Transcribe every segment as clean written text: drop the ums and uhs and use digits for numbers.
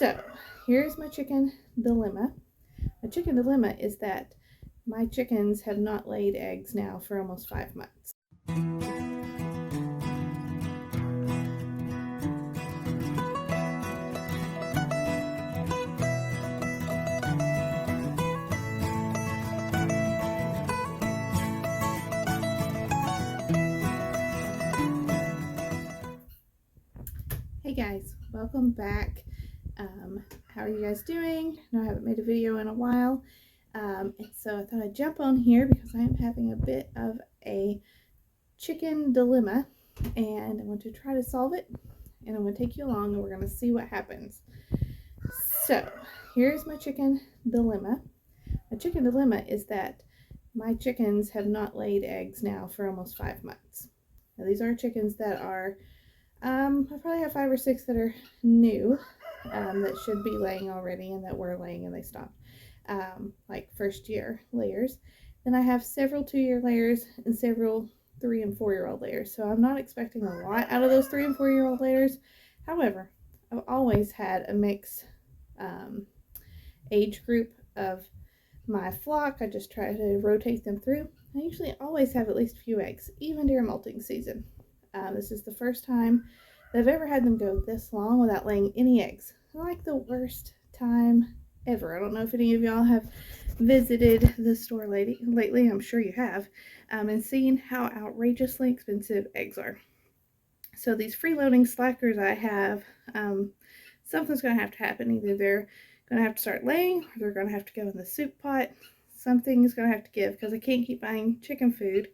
So here's my chicken dilemma. My chicken dilemma is that my chickens have not laid eggs now for almost 5 months. Hey guys, welcome back. How are you guys doing? I know I haven't made a video in a while, and so I thought I'd jump on here because I am having a bit of a chicken dilemma, and I want to try to solve it, and I'm going to take you along, and we're going to see what happens. So here's my chicken dilemma. My chicken dilemma is that my chickens have not laid eggs now for almost 5 months. Now these are chickens that are I probably have 5 or 6 that are new, that should be laying already and that were laying and they stopped, like first year layers. Then I have several 2-year layers and several 3 and 4-year-old layers. So I'm not expecting a lot out of those 3 and 4-year-old layers. However, I've always had a mixed age group of my flock. I just try to rotate them through. I usually always have at least a few eggs, even during molting season. This is the first time that I've ever had them go this long without laying any eggs. Like the worst time ever. I don't know if any of y'all have visited the store lately. I'm sure you have, and seen how outrageously expensive eggs are. So these freeloading slackers I have, something's going to have to happen. Either they're going to have to start laying, or they're going to have to go in the soup pot. Something is going to have to give because I can't keep buying chicken food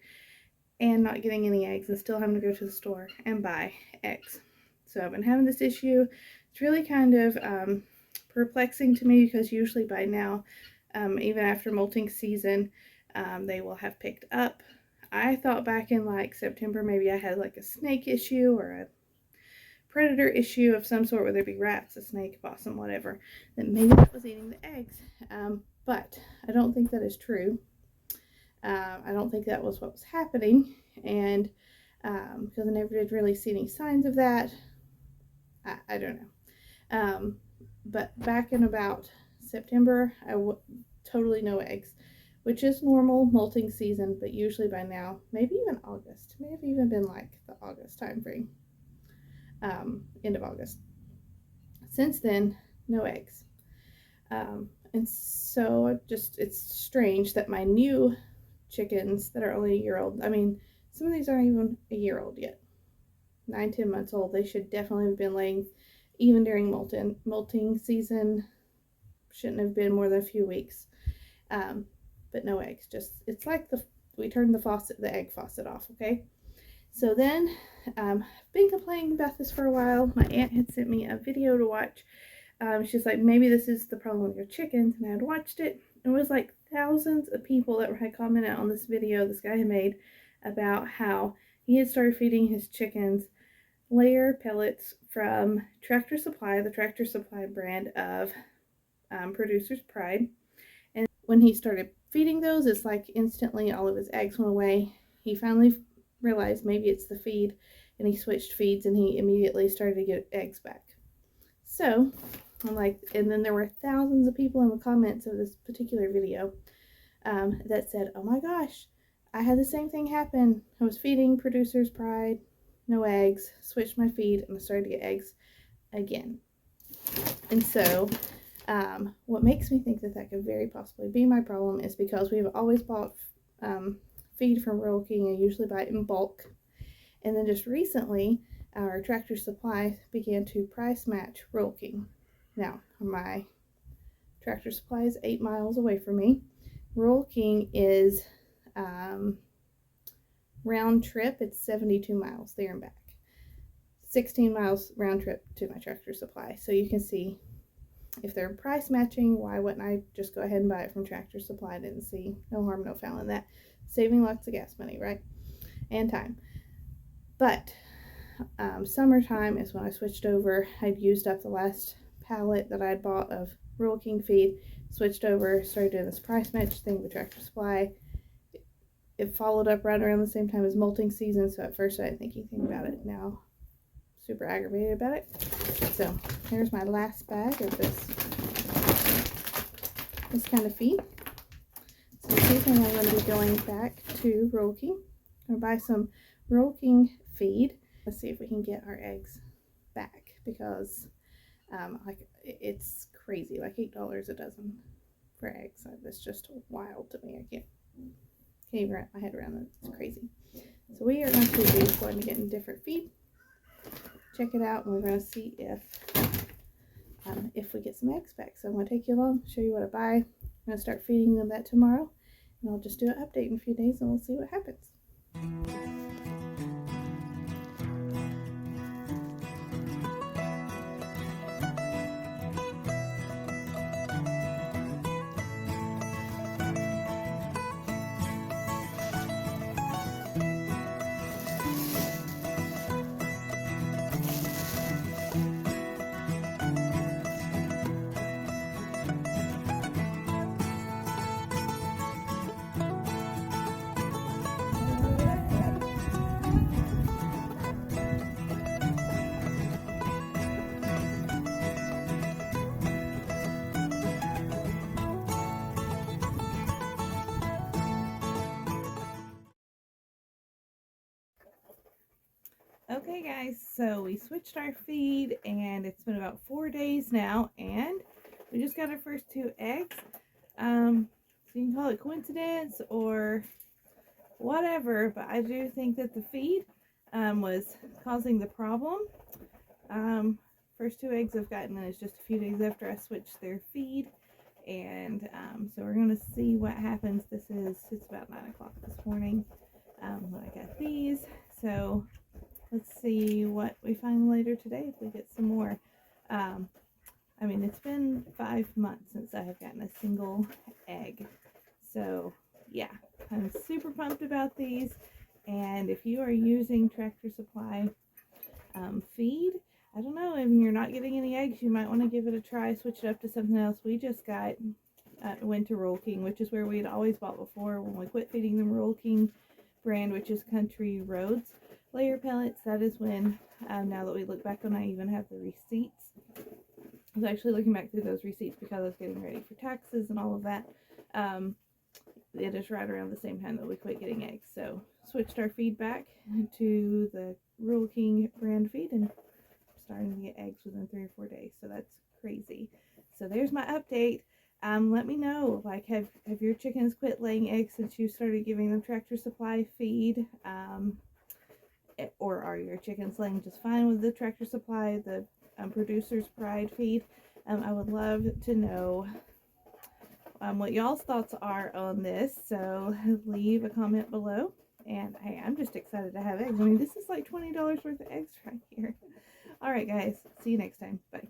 and not getting any eggs and still having to go to the store and buy eggs. So I've been having this issue. It's really kind of perplexing to me because usually by now, even after molting season, they will have picked up. I thought back in like September maybe I had like a snake issue or a predator issue of some sort, whether it be rats, a snake, possum, whatever, that maybe that was eating the eggs. But I don't think that is true. I don't think that was what was happening, and because I never did really see any signs of that. I don't know. But back in about September, totally no eggs, which is normal molting season, but usually by now, maybe even August, may have even been like the August time frame, end of August. Since then, no eggs. And so it's strange that my new chickens that are only a year old, I mean, some of these aren't even a year old yet, 9-10 months old. They should definitely have been laying even during molting season. Shouldn't have been more than a few weeks, but no eggs. Just, it's like we turned the egg faucet off. Okay, so then I've been complaining about this for a while. My aunt had sent me a video to watch. She's like, maybe this is the problem with your chickens, and I had watched it. It was like thousands of people that had commented on this video this guy had made about how he had started feeding his chickens layer pellets from Tractor Supply, the Tractor Supply brand of Producer's Pride. And when he started feeding those, it's like instantly all of his eggs went away. He finally realized maybe it's the feed, and he switched feeds, and he immediately started to get eggs back. So I'm like, and then there were thousands of people in the comments of this particular video that said, oh my gosh, I had the same thing happen. I was feeding Producer's Pride, no eggs, switched my feed, and I started to get eggs again. And so what makes me think that that could very possibly be my problem is because we've always bought feed from Rural King. I usually buy it in bulk. And then just recently, our Tractor Supply began to price match Rural King. Now, my Tractor Supply is 8 miles away from me. Rural King is round trip, it's 72 miles there and back. 16 miles round trip to my Tractor Supply. So you can see, if they're price matching, why wouldn't I just go ahead and buy it from Tractor Supply? I didn't see no harm, no foul in that. Saving lots of gas money, right? And time. But summertime is when I switched over. I'd used up the last pallet that I had bought of Rural King feed, switched over, started doing this price match thing with Tractor Supply. It followed up right around the same time as molting season, so at first I didn't think anything about it. Now, super aggravated about it. So here's my last bag of this kind of feed. So this evening I'm going to be going back to Rural King. I'm going to buy some Rural King feed. Let's see if we can get our eggs back, because like it's crazy, like $8 a dozen for eggs. That's just wild to me. I can't even wrap my head around it. It's crazy. So we are going to be going to get in different feed, check it out, and we're going to see if we get some eggs back. So I'm going to take you along, show you what I buy. I'm going to start feeding them that tomorrow, and I'll just do an update in a few days, and we'll see what happens. Okay guys, so we switched our feed and it's been about 4 days now, and we just got our first 2 eggs. So you can call it coincidence or whatever, but I do think that the feed was causing the problem. First 2 eggs I've gotten is just a few days after I switched their feed, and so we're going to see what happens. It's about 9 o'clock this morning when I got these, so let's see what we find later today if we get some more. I mean, it's been 5 months since I have gotten a single egg. So, yeah, I'm super pumped about these. And if you are using Tractor Supply feed, I don't know, if you're not getting any eggs, you might want to give it a try, switch it up to something else. We just went to Rural King, which is where we had always bought before when we quit feeding them Rural King brand, which is Country Roads layer pellets. That is when, now that we look back on, I even have the receipts. I was actually looking back through those receipts because I was getting ready for taxes and all of that. It is right around the same time that we quit getting eggs. So switched our feed back to the Rural King brand feed and starting to get eggs within 3 or 4 days. So that's crazy. So there's my update. Let me know, like, have your chickens quit laying eggs since you started giving them Tractor Supply feed? Or are your chickens laying just fine with the Tractor Supply, the Producer's Pride feed? I would love to know what y'all's thoughts are on this, so leave a comment below. And hey, I'm just excited to have eggs. I mean, this is like $20 worth of eggs right here. Alright guys, see you next time. Bye.